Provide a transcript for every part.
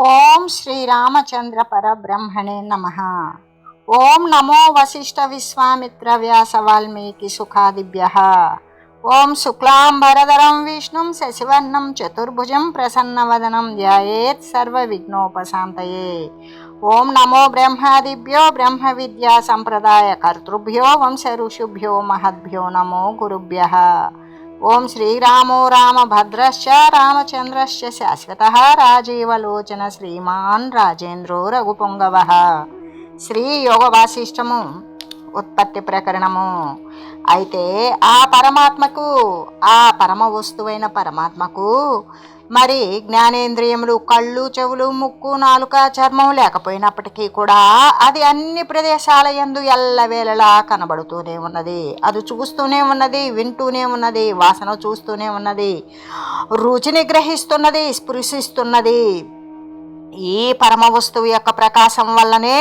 ఓం శ్రీరామచంద్ర పరబ్రహ్మణే నమః. ఓం నమో వశిష్ఠ విశ్వామిత్ర వ్యాస వాల్మీకి సుఖాదిభ్యః. ఓం శుక్లాంబరధరం విష్ణుం శశివర్ణం చతుర్భుజం ప్రసన్నవదనం ధ్యాయేత్ సర్వ విఘ్నోపశాంతయే. ఓం నమో బ్రహ్మాదిభ్యో బ్రహ్మ విద్యా సంప్రదాయ కర్తృభ్యో వంశ ఋషుభ్యో మహద్భ్యో నమో గురుభ్యః. ఓం శ్రీరామో రామభద్రశ్చ రామచంద్రశ్చ శాశ్వతః రాజీవలోచన శ్రీమాన్ రాజేంద్రో రఘుపుంగవః. శ్రీ యోగ వాసిష్టము ఉత్పత్తి ప్రకరణము. అయితే ఆ పరమాత్మకు, ఆ పరమ వస్తువైన పరమాత్మకు మరి జ్ఞానేంద్రియములు కళ్ళు, చెవులు, ముక్కు, నాలుక, చర్మం లేకపోయినప్పటికీ కూడా అది అన్ని ప్రదేశాల యందు ఎల్లవేళలా కనబడుతూనే ఉన్నది. అది చూస్తూనే ఉన్నది, వింటూనే ఉన్నది, వాసన చూస్తూనే ఉన్నది, రుచిని గ్రహిస్తున్నది, స్పృశిస్తున్నది. ఈ పరమ వస్తువు యొక్క ప్రకాశం వల్లనే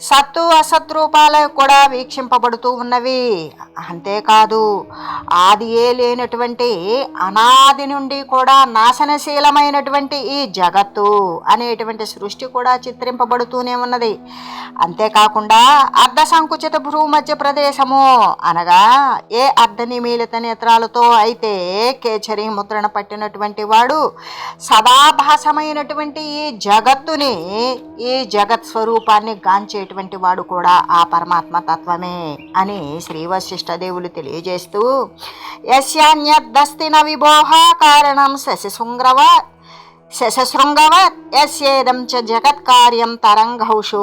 సత్తు అసత్రూపాలు కూడా వీక్షింపబడుతూ ఉన్నవి. అంతేకాదు, ఆది లేనటువంటి అనాది నుండి కూడా నాశనశీలమైనటువంటి ఈ జగత్తు అనేటువంటి సృష్టి కూడా చిత్రింపబడుతూనే ఉన్నది. అంతేకాకుండా అర్ధ సంకుచిత భూమధ్య ప్రదేశము అనగా ఏ అర్ధ నిమీలిత నేత్రాలతో అయితే కేచరి ముద్రణ పట్టినటువంటి వాడు సదాభాసమైనటువంటి ఈ జగత్తుని, ఈ జగత్ స్వరూపాన్ని గాంచేటువంటి వాడు కూడా ఆ పరమాత్మ తత్వమే అని శ్రీ వశిష్ఠ దేవులు తెలియజేస్తూ, యస్యాన్యద్దస్తి న విభోహ కారణం శశశృంగవత్ యస్యేదం చ జగత్కార్యం తరంగౌషు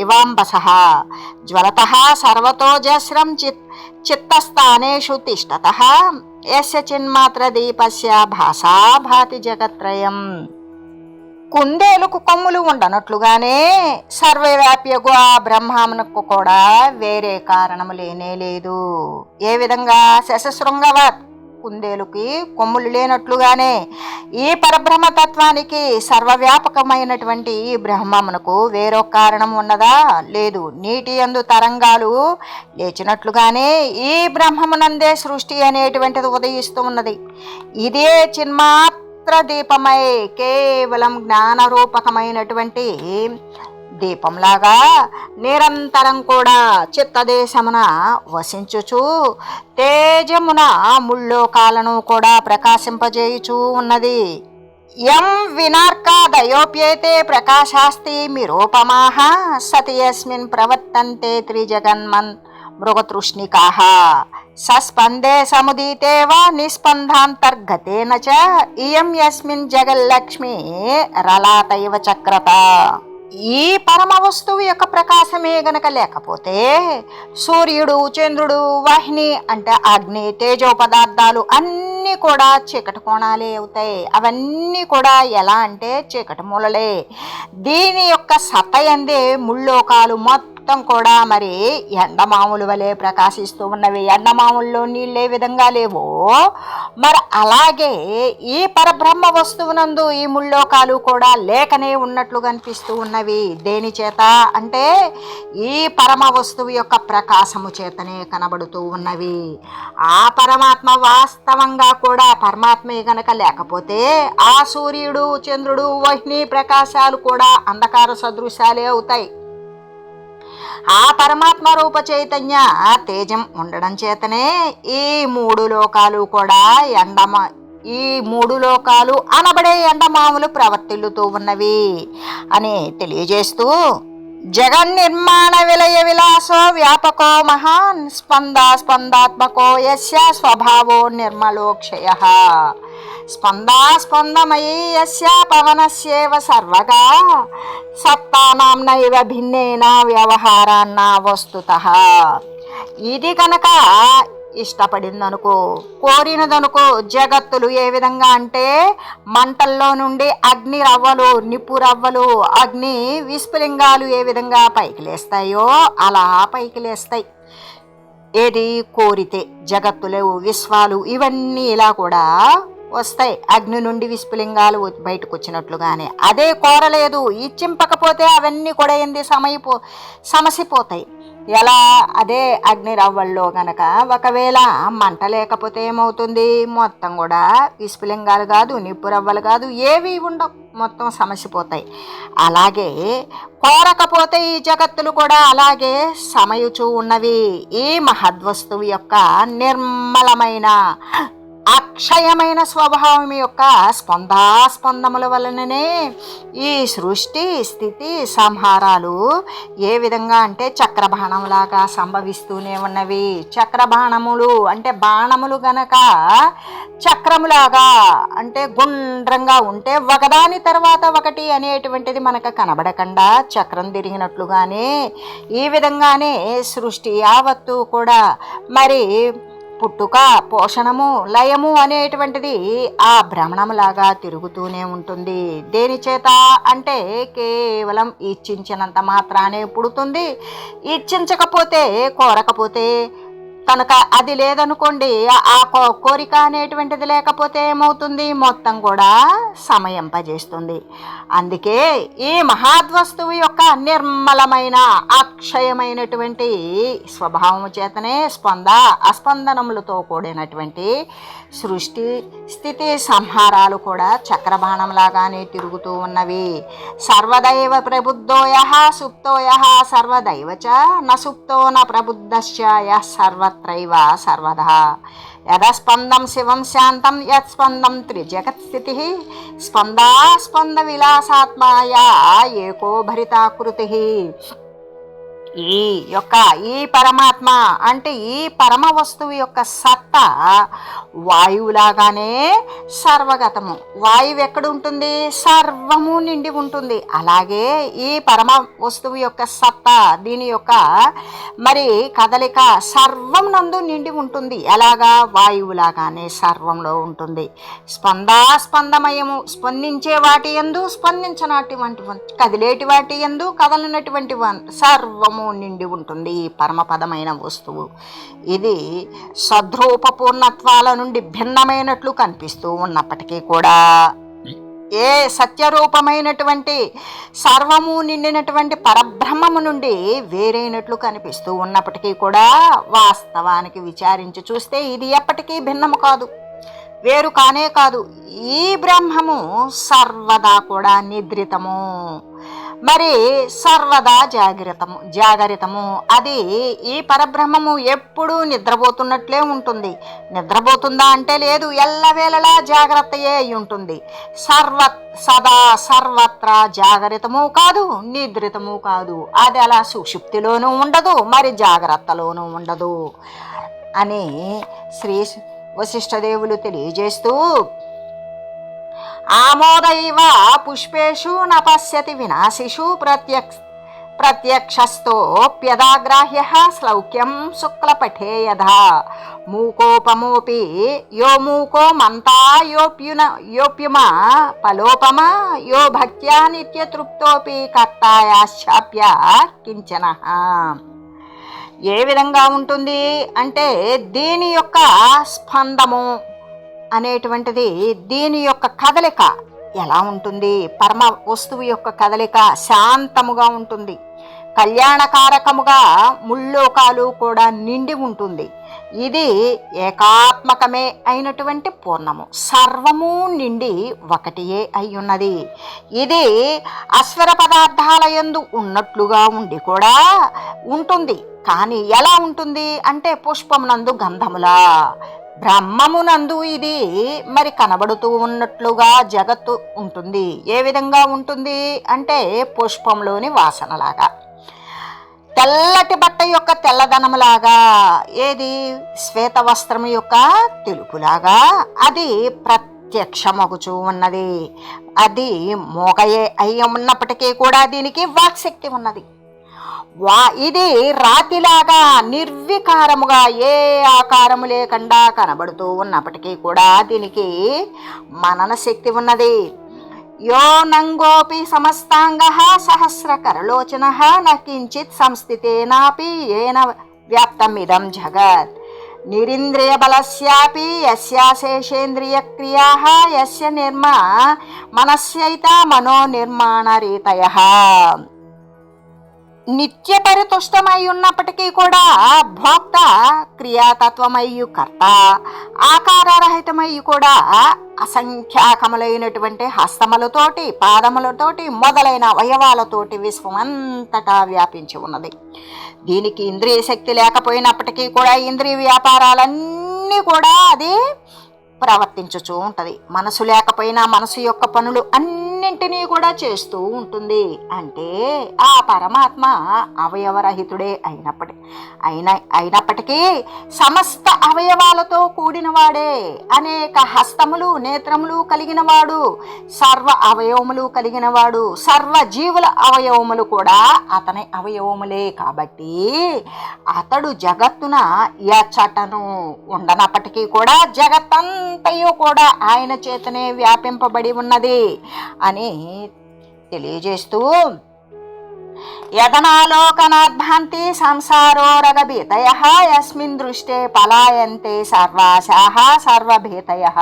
ఇవాంబసః జ్వలతః సర్వతోజస్రం చిత్తస్థానేషు తిష్టతః యస్య చిన్మాత్ర దీపస్య భాసా భాతి జగత్రయం. కుందేలుకు కొమ్ములు ఉండనట్లుగానే సర్వవ్యాప్యగు ఆ బ్రహ్మమునకు కూడా వేరే కారణము లేనే లేదు. ఏ విధంగా శశశృంగవత్ కుందేలుకి కొమ్ములు లేనట్లుగానే ఈ పరబ్రహ్మతత్వానికి సర్వవ్యాపకమైనటువంటి ఈ బ్రహ్మమునకు వేరొక కారణం ఉన్నదా? లేదు. నీటి యందు తరంగాలు లేచినట్లుగానే ఈ బ్రహ్మమునందే సృష్టి అనేటువంటిది ఉదయిస్తూ ఉన్నది. ఇదే దీపమై కేవలం జ్ఞానరూపకమైనటువంటి దీపంలాగా నిరంతరం కూడా చిత్తదేశమున వసించుచు తేజమున ముల్లోకాలను కూడా ప్రకాశింపజేయుచూ ఉన్నది. యం వినార్కాదయోప్యేతే ప్రకాశాస్తి మిరూపమాః సతి యస్మిన్ ప్రవర్తంతే త్రిజగన్మన్ మృగతృష్ణికాః సస్పందే సముదీతే వా నిస్పందాంతర్గతేన చ ఇయం యస్మిన్ జగల్లక్ష్మి రలాతైవ చక్రత. ఈ పరమ వస్తువు యొక్క ప్రకాశమే గనక లేకపోతే సూర్యుడు, చంద్రుడు, వాహిని అంటే అగ్ని, తేజో పదార్థాలు అన్నీ కూడా చీకటి కోణాలే అవుతాయి. అవన్నీ కూడా ఎలా అంటే చీకటి మూలలే. దీని యొక్క సత్తయందే ముల్లోకాలు మొత్తం కూడా మరి ఎండమాముల వలె ప్రకాశిస్తూ ఉన్నవి. ఎండమాముల్లో నీళ్ళు ఏ విధంగా లేవో మరి అలాగే ఈ పరబ్రహ్మ వస్తువునందు ఈ ముల్లోకాలు కూడా లేకనే ఉన్నట్లు కనిపిస్తూ ఉన్నవి. దేని చేత అంటే ఈ పరమ వస్తువు యొక్క ప్రకాశము చేతనే కనబడుతూ ఉన్నవి. ఆ పరమాత్మ వాస్తవంగా కూడా పరమాత్మే గనక లేకపోతే ఆ సూర్యుడు, చంద్రుడు, వహ్ని ప్రకాశాలు కూడా అంధకార సదృశాలే అవుతాయి. ఆ పరమాత్మ రూప చైతన్య తేజం ఉండడం చేతనే ఈ మూడు లోకాలు అనబడే ఎండమాములు ప్రవర్తిల్లుతూ ఉన్నవి అని తెలియజేస్తూ, జగన్నిర్మాణ విలయ విలాసో వ్యాపకో మహాన్ స్పందాత్మకో యస్య స్వభావో నిర్మలోక్షయః స్పందాస్పందమయీ యస్య పవనస్యేవ సర్వగా సత్తానాం నైవ భిన్నేన వ్యవహారాన్న వస్తుతః. ఇది కనుక ఇష్టపడిందనుకో, కోరినదనుకో, జగత్తులు ఏ విధంగా అంటే మంటల్లో నుండి అగ్ని రవ్వలు, నిప్పు రవ్వలు, అగ్ని విస్ఫులింగాలు ఏ విధంగా పైకి లేస్తాయో అలా పైకి లేస్తాయి. ఏది కోరితే జగత్తులు, విశ్వాలు ఇవన్నీ ఇలా కూడా వస్తాయి, అగ్ని నుండి విస్ఫులింగాలు బయటకు వచ్చినట్లుగానే. అదే కోరలేదు, ఇచ్చింపకపోతే అవన్నీ కూడా సమసిపోతాయి. ఎలా? అదే అగ్ని రవ్వల్లో గనక ఒకవేళ మంట లేకపోతే ఏమవుతుంది? మొత్తం కూడా విస్ఫులింగాలు కాదు, నిప్పు రవ్వలు కాదు, ఏవి ఉండవు, మొత్తం సమసిపోతాయి. అలాగే కోరకపోతే ఈ జగత్తులు కూడా అలాగే సమయుచూ ఉన్నవి. ఈ మహద్వస్తువు యొక్క నిర్మలమైన అక్షయమైన స్వభావం యొక్క స్పందముల వలననే ఈ సృష్టి స్థితి సంహారాలు ఏ విధంగా అంటే చక్రబాణంలాగా సంభవిస్తూనే ఉన్నవి. చక్రబాణములు అంటే బాణములు గనక చక్రములాగా అంటే గుండ్రంగా ఉంటే ఒకదాని తర్వాత ఒకటి అనేటువంటిది మనకు కనబడకుండా చక్రం తిరిగినట్లుగానే ఈ విధంగానే సృష్టి యావత్తు కూడా మరి పుట్టుక, పోషణము, లయము అనేటువంటిది ఆ భ్రమణంలాగా తిరుగుతూనే ఉంటుంది. దేని చేత అంటే కేవలం ఇచ్చించినంత మాత్రానే పుడుతుంది. ఇచ్చించకపోతే, కోరకపోతే కనుక అది లేదనుకోండి, ఆ కోరిక అనేటువంటిది లేకపోతే ఏమవుతుంది? మొత్తం కూడా సమయింపజేస్తుంది. అందుకే ఈ మహాద్వస్తువు యొక్క నిర్మలమైన అక్షయమైనటువంటి స్వభావం చేతనే అస్పందనములతో కూడినటువంటి సృష్టి స్థితి సంహారాలు కూడా చక్రబాణంలాగానే తిరుగుతూ ఉన్నవి. సర్వదైవ ప్రబుద్ధోయ సుప్తోయ సర్వదైవచ న సుప్తో న ప్రబుద్ధశ్చ యః సర్వత్రైవ సర్వదా. యదస్పందం శివం శాంతం యత్స్పందం త్రిజగత్స్థితి స్పంద విలాసాత్మాయ ఏకో భరితాకృతి. ఈ పరమాత్మ అంటే ఈ పరమ వస్తువు యొక్క సత్తా వాయువులాగానే సర్వగతము. వాయువు ఎక్కడ ఉంటుంది? సర్వము నిండి ఉంటుంది. అలాగే ఈ పరమ వస్తువు యొక్క సత్తా, దీని యొక్క మరి కదలిక సర్వం నందు నిండి ఉంటుంది. ఎలాగా? వాయువులాగానే సర్వంలో ఉంటుంది. స్పందమయము, స్పందించే వాటి యందు స్పందించనటువంటి, కదిలేటి వాటి యందు కదలనటువంటి సర్వము నిండి ఉంటుంది ఈ పరమపదమైన వస్తువు. ఇది సద్రూప పూర్ణత్వాల నుండి భిన్నమైనట్లు కనిపిస్తూ ఉన్నప్పటికీ కూడా, ఏ సత్యరూపమైనటువంటి సర్వము నిండినటువంటి పరబ్రహ్మము నుండి వేరైనట్లు కనిపిస్తూ ఉన్నప్పటికీ కూడా, వాస్తవానికి విచారించి చూస్తే ఇది ఎప్పటికీ భిన్నము కాదు, వేరు కానే కాదు. ఈ బ్రహ్మము సర్వదా కూడా నిద్రితము, మరి సర్వదా జాగరితము. అది ఈ పరబ్రహ్మము ఎప్పుడూ నిద్రపోతున్నట్లే ఉంటుంది. నిద్రపోతుందా అంటే లేదు, ఎల్లవేళలా జాగ్రత్తయే అయి ఉంటుంది. సదా సర్వత్రా జాగరితము కాదు, నిద్రితము కాదు. అది అలా సుషుప్తిలోనూ ఉండదు, మరి జాగ్రత్తలోనూ ఉండదు అని శ్రీ వశిష్ఠదేవులు తెలియజేస్తూ, ఆమోదైవ పుష్పేషు న పశ్యతి వినాశిషు ప్రత్యక్షస్థోప్యదాగ్రాహ్య శ్లౌక్యం శుక్లపఠే యథా మూకోపమోపి యో మూకో మంతా యోప్యుమా ఫలోపమా యో భక్త్యా నిత్యతృప్తోపి కర్తాయాశ్చాప్య కించన. ఏ విధంగా ఉంటుంది అంటే దీని యొక్క స్పందము అనేటువంటిది, దీని యొక్క కదలిక ఎలా ఉంటుంది? పరమ వస్తువు యొక్క కదలిక శాంతముగా ఉంటుంది, కళ్యాణకారకముగా ముల్లోకాలు కూడా నిండి ఉంటుంది. ఇది ఏకాత్మకమే అయినటువంటి పూర్ణము, సర్వము నిండి ఒకటియే అయి ఉన్నది. ఇది అస్వర పదార్థాల యందు ఉన్నట్లుగా ఉండి కూడా ఉంటుంది. కానీ ఎలా ఉంటుంది అంటే పుష్పమునందు గంధములా, బ్రహ్మమునందు ఇది మరి కనబడుతూ ఉన్నట్లుగా జగత్తు ఉంటుంది. ఏ విధంగా ఉంటుంది అంటే పుష్పంలోని వాసనలాగా, తెల్లటి బట్ట యొక్క తెల్లదనములాగా, ఏది శ్వేత వస్త్రం యొక్క తెలుపులాగా అది ప్రత్యక్షమగుచూ ఉన్నది. అది మోగయే అయి ఉన్నప్పటికీ కూడా దీనికి వాక్శక్తి ఉన్నది. ఇది రాతిలాగా నిర్వికారముగా ఏ ఆకారము లేకుండా కనబడుతూ ఉన్నప్పటికీ కూడా దీనికి మనన శక్తి ఉన్నది. యో నంగోపి సమస్తాంగ సహస్రకరలోచన న కించిత్ సంస్థితేనాపి ఏన వ్యాప్తమిదం జగత్ నిరింద్రియ బలస్యాపి యస్యాశేషేంద్రియ క్రియాః యస్య మనస్యైత మనో నిర్మాణ రీతయః. నిత్య పరితుష్టమై ఉన్నప్పటికీ కూడా భోక్త క్రియాతత్వమయ్యు కర్త, ఆకారరహితమయ్యి కూడా అసంఖ్యాకములైనటువంటి హస్తములతోటి పాదములతోటి మొదలైన అవయవాలతోటి విశ్వమంతటా వ్యాపించి ఉన్నది. దీనికి ఇంద్రియ శక్తి లేకపోయినప్పటికీ కూడా ఇంద్రియ వ్యాపారాలన్నీ కూడా అది ప్రవర్తించుచూ ఉంటుంది. మనసు లేకపోయినా మనసు యొక్క పనులు అన్నింటినీ కూడా చేస్తూ ఉంటుంది. అంటే ఆ పరమాత్మ అవయవరహితుడే అయినప్పటికీ సమస్త అవయవాలతో కూడినవాడే, అనేక హస్తములు నేత్రములు కలిగినవాడు, సర్వ అవయవములు కలిగినవాడు, సర్వ జీవుల అవయవములు కూడా అతని అవయవములే. కాబట్టి అతడు జగత్తున ఎచ్చటను ఉండనప్పటికీ కూడా జగత్తంతయు కూడా ఆయన చేతనే వ్యాపింపబడి ఉన్నది అని తెలియజేస్తూ, యదనాలోకనాద్భాంతి సంసారోరగభీతయః యస్మిన్ దృష్టే పలాయంతే సర్వాశాః సర్వభీతయః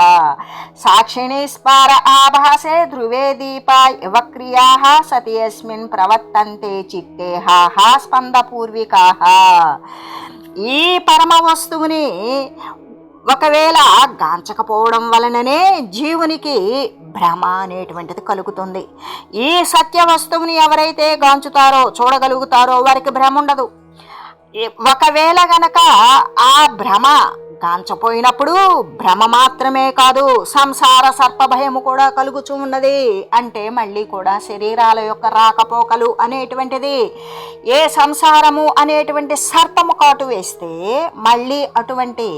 సాక్షిణి స్పార ఆభాసే ధ్రువే దీపా ఇవ క్రియాః సతి యస్మిన్ ప్రవర్తంతే చిత్తే హాః స్పందపూర్వికాః. ఈ పరమ వస్తువుని ఒకవేళ గాంచకపోవడం వలననే జీవునికి భ్రమ అనేటువంటిది కలుగుతుంది. ఈ సత్య వస్తువుని ఎవరైతే గాంచుతారో చూడగలుగుతారో వారికి భ్రమ ఉండదు. ఒకవేళ గనక ఆ భ్రమ గాంచపోయినప్పుడు భ్రమ మాత్రమే కాదు, సంసార సర్పభయము కూడా కలుగుచూ ఉన్నది. అంటే మళ్ళీ కూడా శరీరాల యొక్క రాకపోకలు అనేటువంటిది, ఏ సంసారము అనేటువంటి సర్పము కాటు వేస్తే మళ్ళీ అటువంటి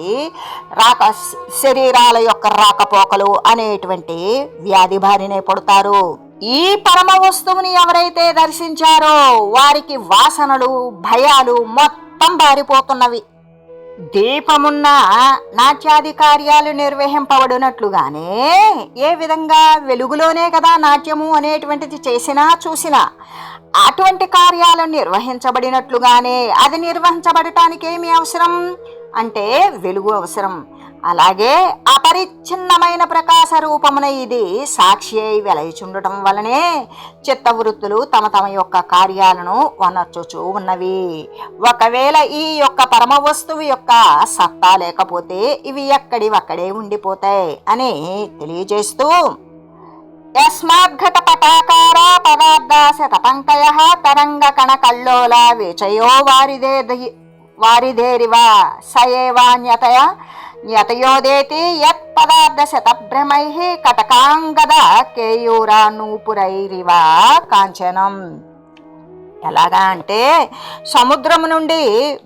శరీరాల యొక్క రాకపోకలు అనేటువంటి వ్యాధి బారినే పడతారు. ఈ పరమ వస్తువుని ఎవరైతే దర్శించారో వారికి వాసనలు భయాలు మొత్తం బారిపోతున్నవి. దీపమున్న నాట్యాది కార్యాలు నిర్వహింపబడినట్లుగానే ఏ విధంగా వెలుగులోనే కదా నాట్యము అనేటువంటిది చేసినా చూసినా అటువంటి కార్యాలు నిర్వహించబడినట్లుగానే అది నిర్వహించబడటానికి ఏమి అవసరం అంటే వెలుగు అవసరం. అలాగే అపరిచ్ఛిన్నమైన ప్రకాశ రూపమున ఇది సాక్షి అయి వెలయిచుండటం వలనే చిత్తవృత్తులు తమ తమ యొక్క కార్యాలను వనర్చుచూ ఉన్నవి. ఒకవేళ ఈ యొక్క పరమ వస్తువు యొక్క సత్తా లేకపోతే ఇవి ఎక్కడివక్కడే ఉండిపోతాయి అని తెలియజేస్తూ, యస్మాద్ఘట పటాకార పదార్థ శతపంకయః తరంగ కణ కల్లోల విచయో వారిదేరివ సయేవాన్యతయ న్యతయోదేతి యత్ పదార్థ శతభ్రమైః కటకాంగద కేయూరా నూపురైరివ కాంచనం. ఎలాగా అంటే సముద్రము నుండి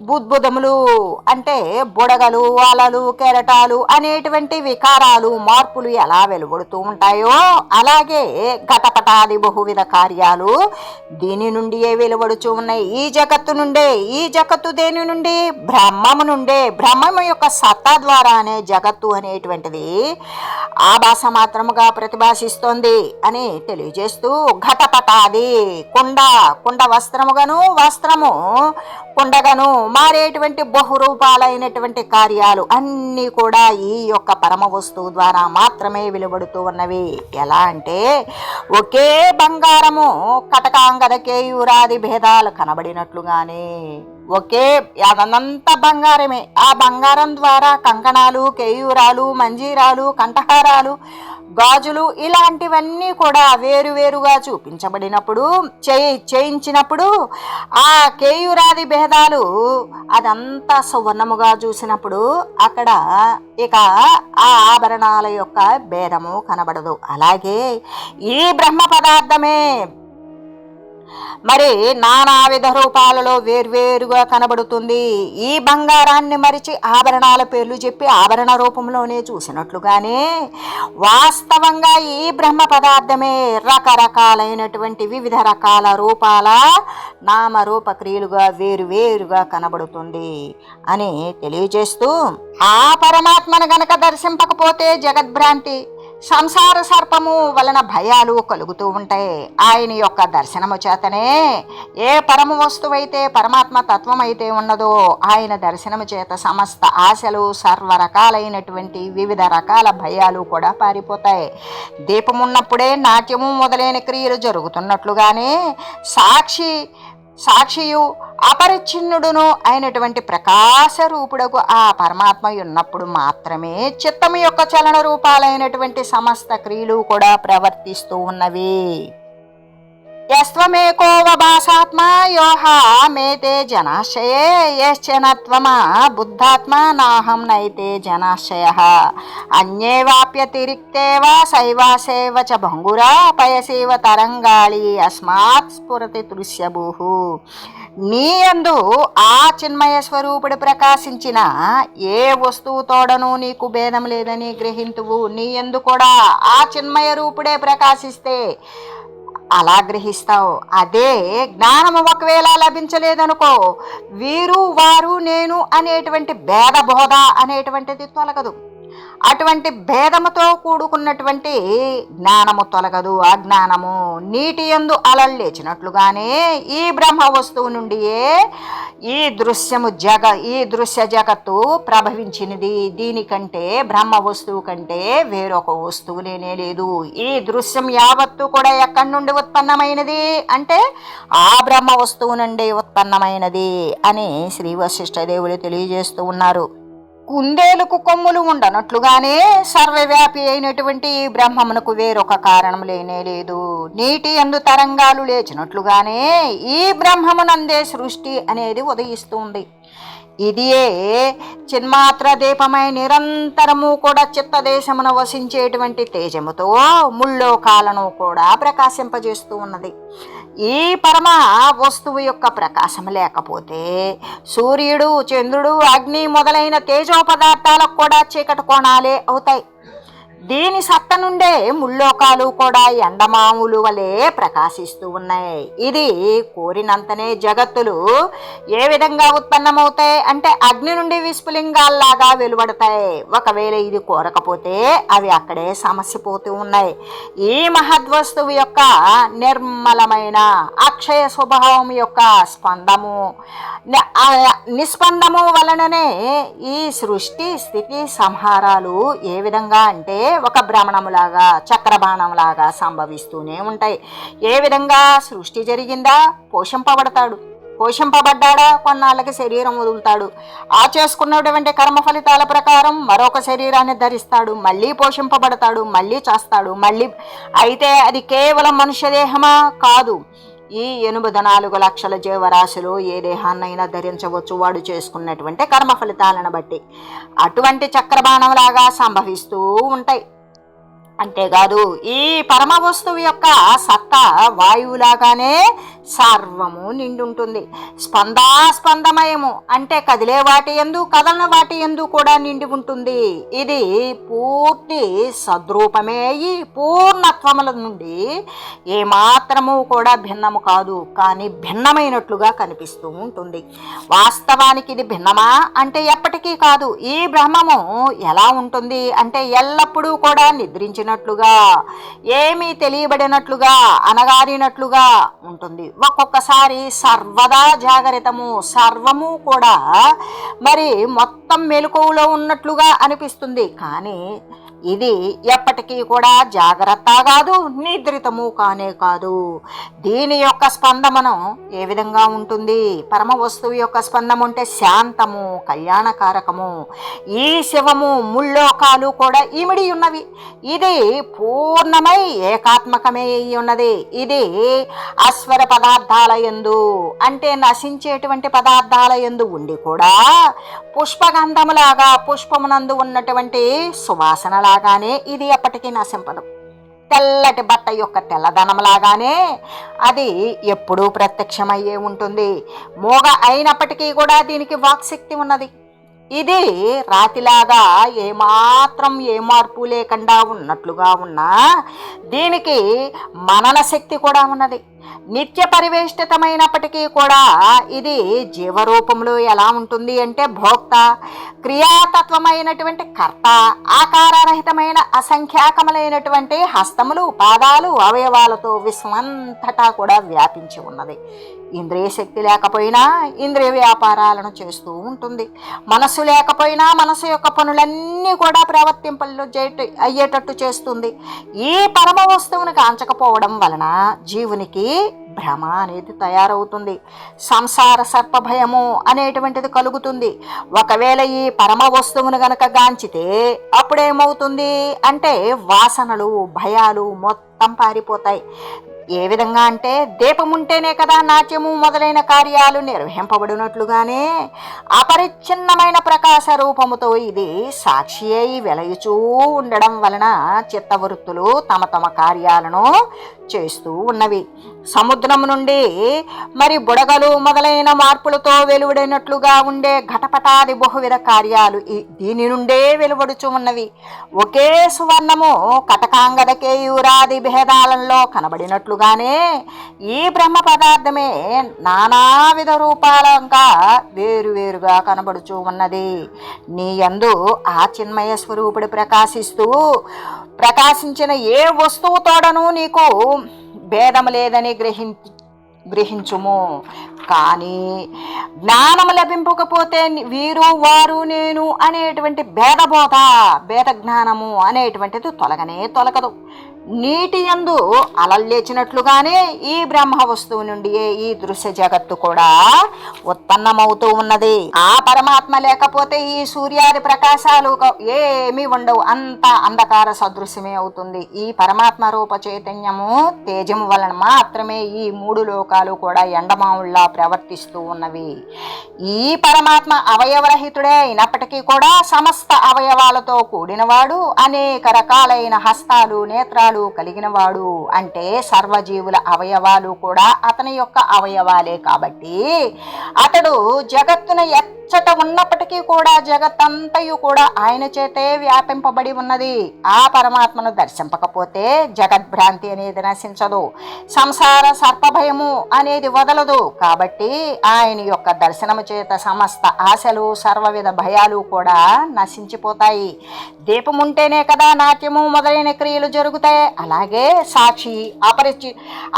బుద్బుదములు అంటే బుడగలు అలలు కెరటాలు అనేటువంటి వికారాలు మార్పులు ఎలా వెలువడుతూ ఉంటాయో అలాగే ఘటపటాది బహువిధ కార్యాలు దీని నుండియే వెలువడుచూ ఉన్నాయి. ఈ జగత్తు నుండే. ఈ జగత్తు దేని నుండి? బ్రహ్మము నుండే. బ్రహ్మము యొక్క సత్తా ద్వారానే జగత్తు అనేటువంటిది ఆభాస మాత్రముగా ప్రతిభాసిస్తోంది అని తెలియజేస్తూ, ఘటపటాది కుండ వస్త్రము కుండగను మారేటువంటి బహురూపాలైనటువంటి కార్యాలు అన్నీ కూడా ఈ యొక్క పరమ వస్తువు ద్వారా మాత్రమే వెలువడుతూ ఉన్నవి. ఎలా అంటే ఒకే బంగారము కటకాంగద కేయూరాది భేదాలు కనబడినట్లుగానే ఒకే అదంతా బంగారమే. ఆ బంగారం ద్వారా కంకణాలు కేయూరాలు మంజీరాలు కంఠహారాలు గాజులు ఇలాంటివన్నీ కూడా వేరువేరుగా చూపించబడినప్పుడు చేయించినప్పుడు ఆ కేయూరాది భేదాలు అదంతా సువర్ణముగా చూసినప్పుడు అక్కడ ఇక ఆ ఆభరణాల యొక్క భేదము కనబడదు. అలాగే ఈ బ్రహ్మ పదార్థమే మరి నానావిధ రూపాలలో వేర్వేరుగా కనబడుతుంది. ఈ బంగారాన్ని మరిచి ఆభరణాల పేర్లు చెప్పి ఆభరణ రూపంలోనే చూసినట్లుగానే వాస్తవంగా ఈ బ్రహ్మ పదార్థమే రకరకాలైనటువంటి వివిధ రకాల రూపాల నామరూప క్రియలుగా వేరువేరుగా కనబడుతుంది అని తెలియజేస్తూ, ఆ పరమాత్మను గనక దర్శింపకపోతే జగద్భ్రాంతి, సంసార సర్పము వలన భయాలు కలుగుతూ ఉంటాయి. ఆయన యొక్క దర్శనము చేతనే ఏ పరమ వస్తువైతే పరమాత్మ తత్వం అయితే ఉన్నదో ఆయన దర్శనము చేత సమస్త ఆశలు సర్వరకాలైనటువంటి వివిధ రకాల భయాలు కూడా పారిపోతాయి. దీపం ఉన్నప్పుడే నాట్యము మొదలైన క్రియలు జరుగుతున్నట్లుగానే సాక్షియు అపరిచ్ఛిన్నుడును అయినటువంటి ప్రకాశ రూపుడకు ఆ పరమాత్మ ఉన్నప్పుడు మాత్రమే చిత్తము యొక్క చలన రూపాలైనటువంటి సమస్త క్రియలు కూడా ప్రవర్తిస్తూ ఉన్నవి. యస్త్వమేకోవ భాసాత్మ యోహ మేతే జనాశయే యశ్చనత్వమా బుద్ధాత్మ నాహం నైతే జనాశయ అన్యేవాప్యతిరిక్తేవ శైవాసేవ చ భంగురా పయసేవ తరంగాళి అస్మాత్ స్ఫురతి దృశ్యభూ. నీ యందు ఆ చిన్మయ స్వరూపుడు ప్రకాశించిన ఏ వస్తువు తోడను నీకు భేదం లేదని గ్రహింతువు. నీ యందు కూడా ఆ చిన్మయ రూపుడే ప్రకాశిస్తే అలా గ్రహిస్తావు. అదే జ్ఞానము ఒకవేళ లభించలేదనుకో వీరు వారు నేను అనేటువంటి భేదబోధ అనేటువంటిది తొలగదు. అటువంటి భేదముతో కూడుకున్నటువంటి జ్ఞానము తొలగదు. అజ్ఞానము నీటి యందు అలలు లేచినట్లుగానే ఈ బ్రహ్మ వస్తువు నుండియే ఈ దృశ్య జగత్తు ప్రభవించినది. దీనికంటే బ్రహ్మ వస్తువు కంటే వేరొక వస్తువు లేనే లేదు. ఈ దృశ్యం యావత్తు కూడా ఎక్కడి నుండి ఉత్పన్నమైనది అంటే ఆ బ్రహ్మ వస్తువు నుండి ఉత్పన్నమైనది అని శ్రీ వశిష్ఠ దేవులు తెలియజేస్తూ ఉన్నారు. కుందేలుకు కొమ్ములు ఉండనట్లుగానే సర్వవ్యాపి అయినటువంటి ఈ బ్రహ్మమునకు వేరొక కారణం లేనే లేదు. నీటి యందు తరంగాలు లేచినట్లుగానే ఈ బ్రహ్మమునందే సృష్టి అనేది ఉదయిస్తుంది. ఇదియే చిన్మాత్ర దీపమై నిరంతరము కూడా చిత్తదేశమున వసించేటువంటి తేజముతో ముల్లోకాలను కూడా ప్రకాశింపజేస్తూ ఉన్నది. ఈ పరమ వస్తువు యొక్క ప్రకాశం లేకపోతే సూర్యుడు, చంద్రుడు, అగ్ని మొదలైన తేజో పదార్థాలకు కూడా చీకటి కోణాలే అవుతాయి. దీని సత్త నుండే ముల్లోకాలు కూడా ఎండమాములు వలె ప్రకాశిస్తూ ఉన్నాయి. ఇది కోరినంతనే జగత్తులు ఏ విధంగా ఉత్పన్నమవుతాయి అంటే అగ్ని నుండి విస్ఫులింగాల్లాగా వెలువడతాయి. ఒకవేళ ఇది కోరకపోతే అవి అక్కడే సమసిపోతూ ఉన్నాయి. ఈ మహద్వస్తువు యొక్క నిర్మలమైన అక్షయ స్వభావం యొక్క నిస్పందము వలననే ఈ సృష్టి స్థితి సంహారాలు ఏ విధంగా అంటే ఒక భ్రమణములాగా చక్రబాణంలాగా సంభవిస్తూనే ఉంటాయి. ఏ విధంగా సృష్టి జరిగిందా పోషింపబడ్డా కొన్నాళ్ళకి శరీరం వదులుతాడు. ఆ చేసుకున్నటువంటి కర్మ ఫలితాల ప్రకారం మరొక శరీరాన్ని ధరిస్తాడు, మళ్ళీ పోషింపబడతాడు, మళ్ళీ చేస్తాడు, మళ్ళీ. అయితే అది కేవలం మనుష్య దేహమా కాదు. ఈ 84 లక్షల జీవరాశులు ఏ దేహాన్నైనా ధరించవచ్చు వాడు చేసుకున్నటువంటి కర్మ ఫలితాలను బట్టి. అటువంటి చక్రబాణంలాగా సంభవిస్తూ ఉంటాయి. అంతేకాదు ఈ పరమ వస్తువు యొక్క సత్తా వాయువులాగానే సర్వము నిండుంటుంది. స్పందమయము అంటే కదిలే వాటి యందు కదలన వాటి యందు కూడా నిండి ఉంటుంది. ఇది పూర్తి సద్రూపమే. ఈ పూర్ణత్వముల నుండి ఏమాత్రము కూడా భిన్నము కాదు, కానీ భిన్నమైనట్లుగా కనిపిస్తూ ఉంటుంది. వాస్తవానికి ఇది భిన్నమా అంటే ఎప్పటికీ కాదు. ఈ బ్రహ్మము ఎలా ఉంటుంది అంటే ఎల్లప్పుడూ కూడా నిద్రించినట్లుగా, ఏమీ తెలియబడినట్లుగా, అనగారినట్లుగా ఉంటుంది. ఒక్కొక్కసారి సర్వదా జాగరితము, సర్వము కూడా మరి మొత్తం మెలకువలో ఉన్నట్లుగా అనిపిస్తుంది. కానీ ఇది ఎప్పటికీ కూడా జాగ్రత్త కాదు, నిద్రితము కానే కాదు. దీని యొక్క స్పందనం ఏ విధంగా ఉంటుంది? పరమ వస్తువు యొక్క స్పందనం అంటే శాంతము, కళ్యాణకారకము. ఈ శివము ముల్లోకాలు కూడా ఇమిడి ఉన్నవి. ఇది పూర్ణమై ఏకాత్మకమే ఉన్నది. ఇది అస్వర పదార్థాల యందు అంటే నశించేటువంటి పదార్థాల యందు ఉండి కూడా పుష్పగంధములాగా పుష్పమునందు ఉన్నటువంటి సువాసనలాగానే ఇది ఎప్పటికీ నశింపదు. తెల్లటి బట్ట యొక్క తెల్లదనంలాగానే అది ఎప్పుడూ ప్రత్యక్షమయ్యే ఉంటుంది. మోగ అయినప్పటికీ కూడా దీనికి వాక్శక్తి ఉన్నది. ఇది రాతిలాగా ఏమాత్రం ఏ మార్పు లేకుండా ఉన్నట్లుగా ఉన్నా దీనికి మనన శక్తి కూడా ఉన్నది. నిత్య పరివేష్టితమైనప్పటికీ కూడా ఇది జీవరూపంలో ఎలా ఉంటుంది అంటే భోక్త, క్రియాతత్వమైనటువంటి కర్త, ఆకారరహితమైన అసంఖ్యాకములైనటువంటి హస్తములు, పాదాలు, అవయవాలతో విశ్వమంతటా కూడా వ్యాపించి ఉన్నది. ఇంద్రియ శక్తి లేకపోయినా ఇంద్రియ వ్యాపారాలను చేస్తూ ఉంటుంది. మనస్సు లేకపోయినా మనసు యొక్క పనులన్నీ కూడా ప్రవర్తింపలు అయ్యేటట్టు చేస్తుంది. ఈ పరమ వస్తువుని కాంచకపోవడం వలన జీవునికి భ్రమ అనేది తయారవుతుంది. సంసార సర్పభయము అనేటువంటిది కలుగుతుంది. ఒకవేళ ఈ పరమ వస్తువును గనక గాంచితే అప్పుడేమవుతుంది అంటే వాసనలు, భయాలు మొత్తం పారిపోతాయి. ఏ విధంగా అంటే దీపం ఉంటేనే కదా నాట్యము మొదలైన కార్యాలు నిర్వహింపబడినట్లుగానే అపరిచ్ఛిన్నమైన ప్రకాశ రూపముతో ఇది సాక్షి అయి వెలయుచూ ఉండడం వలన చిత్తవృత్తులు తమ తమ కార్యాలను చేస్తూ ఉన్నవి. సముద్రం నుండి మరి బుడగలు మొదలైన మార్పులతో వెలువడినట్లుగా ఉండే ఘటపటాది బహువిధ కార్యాలు దీని నుండే వెలువడుచు ఉన్నవి. ఒకే సువర్ణము కటకాంగద కేయూరాది భేదాలలో కనబడినట్లుగానే ఈ బ్రహ్మ పదార్థమే నానావిధ రూపాలంగా వేరువేరుగా కనబడుచు ఉన్నది. నీ యందు ఆ చిన్మయ స్వరూపుడు ప్రకాశించిన ఏ వస్తువుతోడను నీకు భేదము లేదని గ్రహించుము. కానీ జ్ఞానము లభింపకపోతే వీరు, వారు, నేను అనేటువంటి భేద జ్ఞానము అనేటువంటిది తొలగనే తొలగదు. నీటి యందు అలలు లేచినట్లుగానే ఈ బ్రహ్మ వస్తువు నుండి ఈ దృశ్య జగత్తు కూడా ఉత్పన్నమవుతూ ఉన్నది. ఆ పరమాత్మ లేకపోతే ఈ సూర్యాది ప్రకాశాలు ఏమీ ఉండవు, అంత అంధకార సదృశ్యమే అవుతుంది. ఈ పరమాత్మ రూప చైతన్యము తేజము వలన మాత్రమే ఈ మూడు లోకాలు కూడా ఎండమావుల్లా ప్రవర్తిస్తూ ఉన్నవి. ఈ పరమాత్మ అవయవరహితుడే అయినప్పటికీ కూడా సమస్త అవయవాలతో కూడినవాడు, అనేక రకాలైన హస్తాలు, నేత్రాలు కలిగినవాడు. అంటే సర్వజీవుల అవయవాలు కూడా అతని యొక్క అవయవాలే. కాబట్టి అతడు జగత్తున ఎచ్చట ఉన్నప్పటికీ కూడా జగత్తంతయు కూడా ఆయన చేతే వ్యాపింపబడి ఉన్నది. ఆ పరమాత్మను దర్శింపకపోతే జగద్భ్రాంతి అనేది నశించదు, సంసార సర్పభయము అనేది వదలదు. కాబట్టి ఆయన యొక్క దర్శనము చేత సమస్త ఆశలు, సర్వవిధ భయాలు కూడా నశించిపోతాయి. దీపం ఉంటేనే కదా నాట్యము మొదలైన క్రియలు జరుగుతాయి. అలాగే సాక్షి,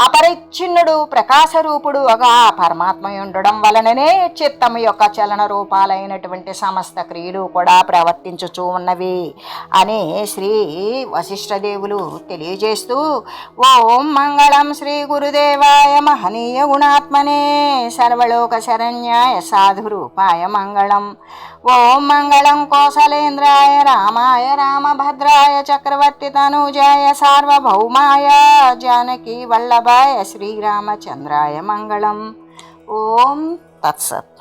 అపరిచ్ఛిన్నుడు, ప్రకాశరూపుడు ఆ పరమాత్మ ఉండడం వలననే చిత్తము యొక్క చలన రూపాలైనటువంటి సమస్త క్రియలు కూడా ప్రవర్తించుచూ ఉన్నవి అని శ్రీ వశిష్ఠదేవులు తెలియజేస్తూ, ఓం మంగళం శ్రీ గురుదేవాయ మహనీయ గుణాత్మనే సర్వలోక శరణ్యాయ సాధురూపాయ మంగళం. ఓం మంగళం కోసలేంద్రాయ రామాయ రామభద్రాయ చక్రవర్తి తనూజాయ సార్వభౌమాయ జానకి వల్లభాయ శ్రీరామచంద్రాయ మంగళం. ఓం తత్సత్.